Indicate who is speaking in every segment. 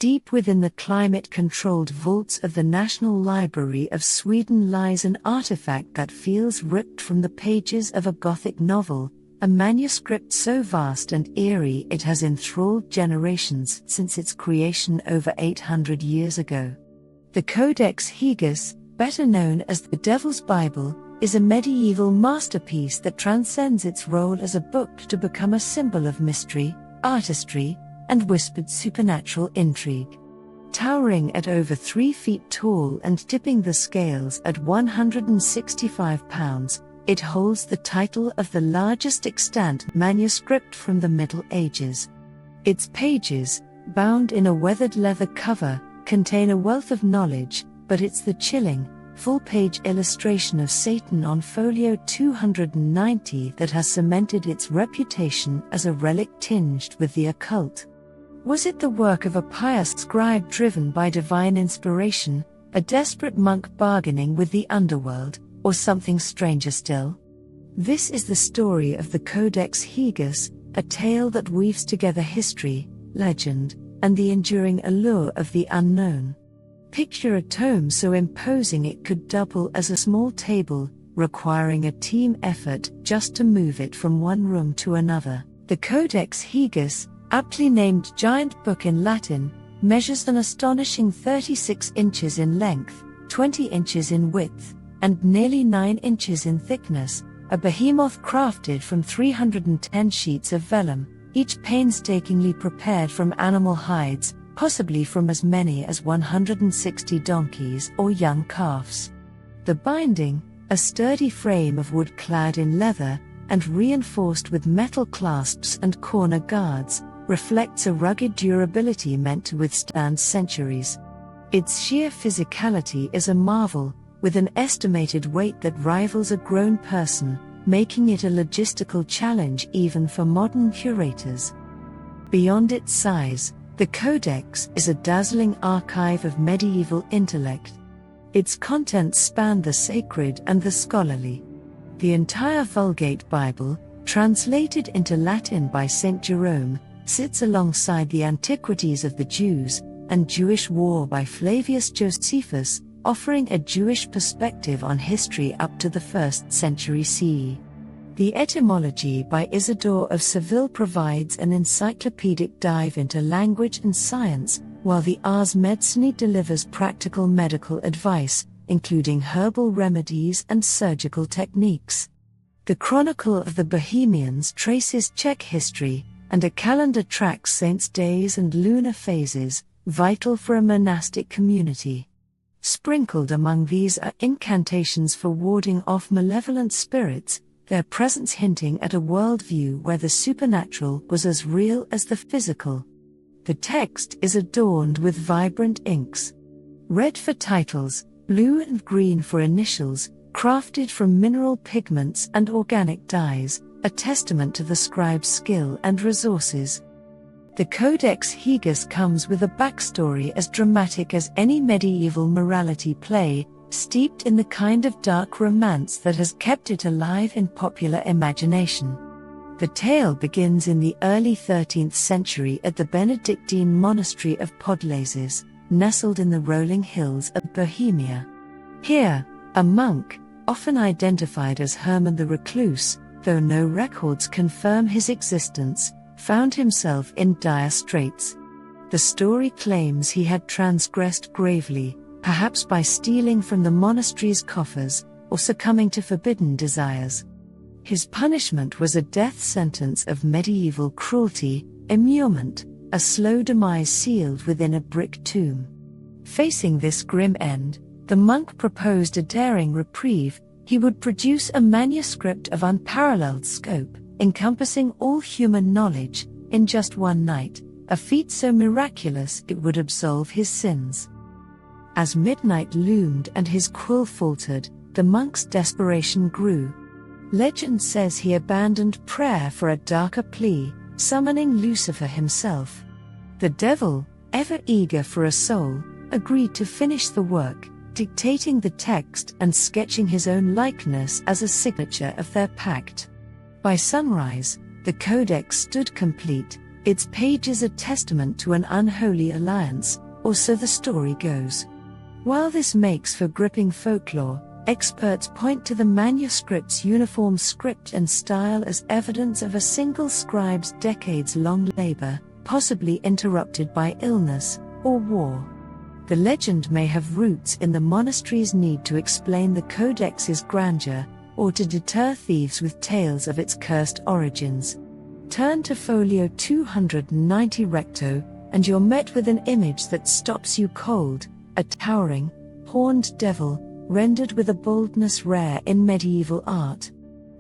Speaker 1: Deep within the climate-controlled vaults of the National Library of Sweden lies an artifact that feels ripped from the pages of a Gothic novel, a manuscript so vast and eerie it has enthralled generations since its creation over 800 years ago. The Codex Gigas, better known as the Devil's Bible, is a medieval masterpiece that transcends its role as a book to become a symbol of mystery, artistry, and whispered supernatural intrigue. Towering at over 3 feet tall and tipping the scales at 165 pounds, it holds the title of the largest extant manuscript from the Middle Ages. Its pages, bound in a weathered leather cover, contain a wealth of knowledge, but it's the chilling, full-page illustration of Satan on folio 290 that has cemented its reputation as a relic tinged with the occult. Was it the work of a pious scribe driven by divine inspiration, a desperate monk bargaining with the underworld, or something stranger still? This is the story of the Codex Gigas, a tale that weaves together history, legend, and the enduring allure of the unknown. Picture a tome so imposing it could double as a small table, requiring a team effort just to move it from one room to another. The Codex Gigas, aptly named Giant Book in Latin, measures an astonishing 36 inches in length, 20 inches in width, and nearly 9 inches in thickness, a behemoth crafted from 310 sheets of vellum, each painstakingly prepared from animal hides, possibly from as many as 160 donkeys or young calves. The binding, a sturdy frame of wood clad in leather, and reinforced with metal clasps and corner guards, reflects a rugged durability meant to withstand centuries. Its sheer physicality is a marvel, with an estimated weight that rivals a grown person, making it a logistical challenge even for modern curators. Beyond its size, the Codex is a dazzling archive of medieval intellect. Its contents span the sacred and the scholarly. The entire Vulgate Bible, translated into Latin by St. Jerome, sits alongside the Antiquities of the Jews and Jewish War by Flavius Josephus, offering a Jewish perspective on history up to the 1st century CE. The Etymology by Isidore of Seville provides an encyclopedic dive into language and science, while the Ars Medicinae delivers practical medical advice, including herbal remedies and surgical techniques. The Chronicle of the Bohemians traces Czech history, and a calendar tracks saints' days and lunar phases, vital for a monastic community. Sprinkled among these are incantations for warding off malevolent spirits, their presence hinting at a worldview where the supernatural was as real as the physical. The text is adorned with vibrant inks. Red for titles, blue and green for initials, crafted from mineral pigments and organic dyes, a testament to the scribe's skill and resources. The Codex Gigas comes with a backstory as dramatic as any medieval morality play, steeped in the kind of dark romance that has kept it alive in popular imagination. The tale begins in the early 13th century at the Benedictine monastery of Podlases, nestled in the rolling hills of Bohemia. Here, a monk, often identified as Herman the Recluse, though no records confirm his existence, found himself in dire straits. The story claims he had transgressed gravely, perhaps by stealing from the monastery's coffers, or succumbing to forbidden desires. His punishment was a death sentence of medieval cruelty, immurement, a slow demise sealed within a brick tomb. Facing this grim end, the monk proposed a daring reprieve. He would produce a manuscript of unparalleled scope, encompassing all human knowledge, in just one night, a feat so miraculous it would absolve his sins. As midnight loomed and his quill faltered, the monk's desperation grew. Legend says he abandoned prayer for a darker plea, summoning Lucifer himself. The devil, ever eager for a soul, agreed to finish the work, dictating the text and sketching his own likeness as a signature of their pact. By sunrise, the codex stood complete, Its pages a testament to an unholy alliance, or so the story goes. While this makes for gripping folklore, experts point to the manuscript's uniform script and style as evidence of a single scribe's decades-long labor, possibly interrupted by illness or war. The legend may have roots in the monastery's need to explain the Codex's grandeur, or to deter thieves with tales of its cursed origins. Turn to folio 290 recto, and you're met with an image that stops you cold, a towering, horned devil, rendered with a boldness rare in medieval art.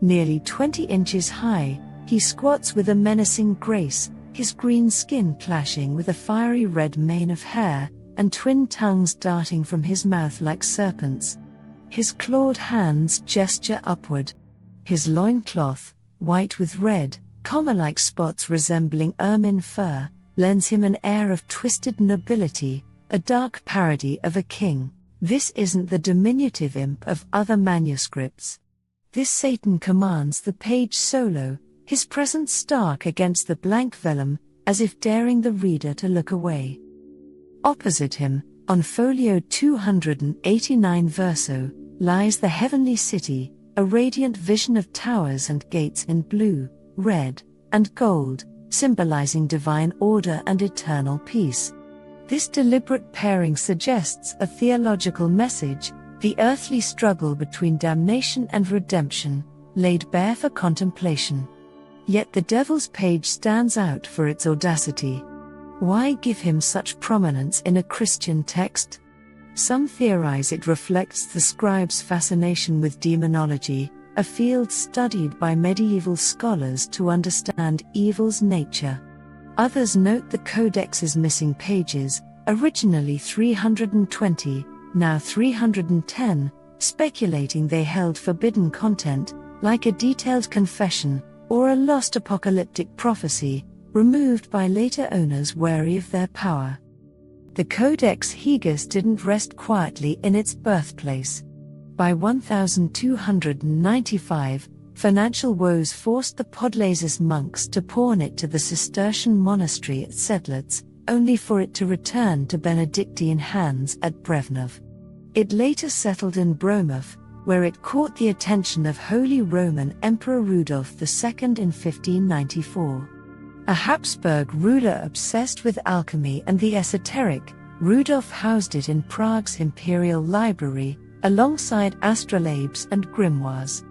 Speaker 1: Nearly 20 inches high, he squats with a menacing grace, his green skin clashing with a fiery red mane of hair, and twin tongues darting from his mouth like serpents. His clawed hands gesture upward. His loincloth, white with red, comma-like spots resembling ermine fur, lends him an air of twisted nobility, a dark parody of a king. This isn't the diminutive imp of other manuscripts. This Satan commands the page solo, his presence stark against the blank vellum, as if daring the reader to look away. Opposite him, on folio 289 verso, lies the heavenly city, a radiant vision of towers and gates in blue, red, and gold, symbolizing divine order and eternal peace. This deliberate pairing suggests a theological message, the earthly struggle between damnation and redemption, laid bare for contemplation. Yet the devil's page stands out for its audacity. Why give him such prominence in a Christian text? Some theorize it reflects the scribe's fascination with demonology, a field studied by medieval scholars to understand evil's nature. Others note the Codex's missing pages, originally 320, now 310, speculating they held forbidden content, like a detailed confession, or a lost apocalyptic prophecy, removed by later owners wary of their power. The Codex Gigas didn't rest quietly in its birthplace. By 1295, financial woes forced the Podlasis monks to pawn it to the Cistercian monastery at Sedlitz, only for it to return to Benedictine hands at Brevnov. It later settled in Bromov, where it caught the attention of Holy Roman Emperor Rudolf II in 1594. A Habsburg ruler obsessed with alchemy and the esoteric, Rudolf housed it in Prague's imperial library, alongside astrolabes and grimoires.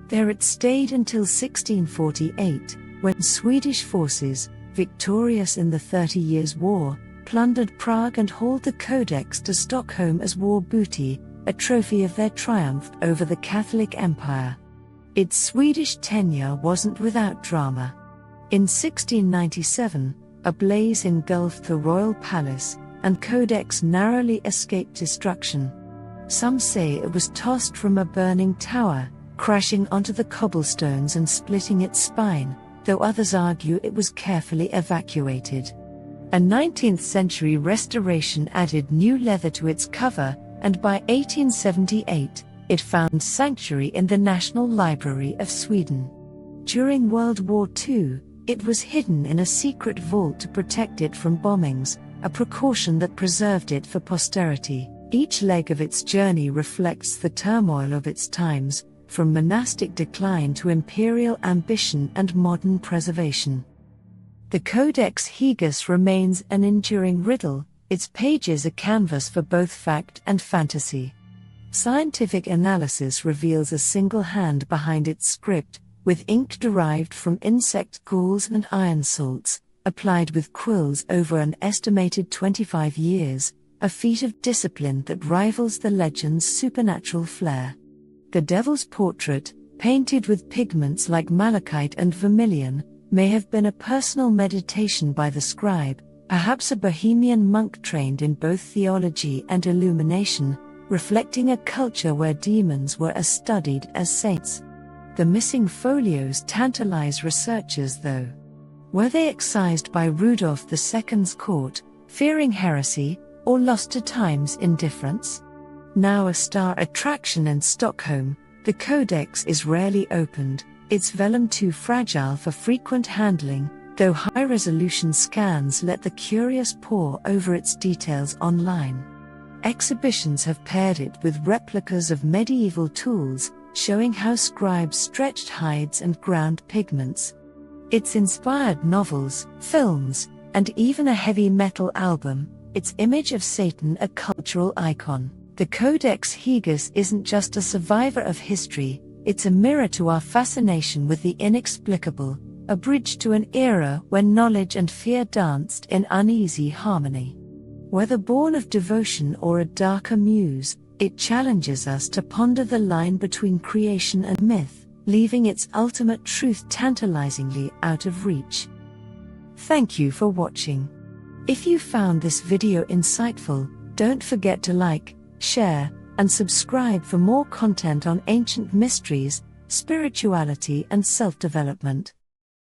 Speaker 1: There it stayed until 1648, when Swedish forces, victorious in the 30 Years' War, plundered Prague and hauled the Codex to Stockholm as war booty, a trophy of their triumph over the Catholic Empire. Its Swedish tenure wasn't without drama. In 1697, a blaze engulfed the royal palace, and Codex narrowly escaped destruction. Some say it was tossed from a burning tower, crashing onto the cobblestones and splitting its spine, though others argue it was carefully evacuated. A 19th-century restoration added new leather to its cover, and by 1878, it found sanctuary in the National Library of Sweden. During World War II, it was hidden in a secret vault to protect it from bombings, a precaution that preserved it for posterity. Each leg of its journey reflects the turmoil of its times, from monastic decline to imperial ambition and modern preservation. The Codex Gigas remains an enduring riddle, its pages a canvas for both fact and fantasy. Scientific analysis reveals a single hand behind its script, with ink derived from insect galls and iron salts, applied with quills over an estimated 25 years, a feat of discipline that rivals the legend's supernatural flair. The devil's portrait, painted with pigments like malachite and vermilion, may have been a personal meditation by the scribe, perhaps a Bohemian monk trained in both theology and illumination, reflecting a culture where demons were as studied as saints. The missing folios tantalize researchers though. Were they excised by Rudolf II's court, fearing heresy, or lost to time's indifference? Now a star attraction in Stockholm, the Codex is rarely opened, its vellum too fragile for frequent handling, though high-resolution scans let the curious pore over its details online. Exhibitions have paired it with replicas of medieval tools, showing how scribes stretched hides and ground pigments. It's inspired novels, films, and even a heavy metal album, its image of Satan a cultural icon. The Codex Gigas isn't just a survivor of history, it's a mirror to our fascination with the inexplicable, a bridge to an era when knowledge and fear danced in uneasy harmony. Whether born of devotion or a darker muse, it challenges us to ponder the line between creation and myth, leaving its ultimate truth tantalizingly out of reach. Thank you for watching. If you found this video insightful, don't forget to like, share, and subscribe for more content on ancient mysteries, spirituality, and self-development.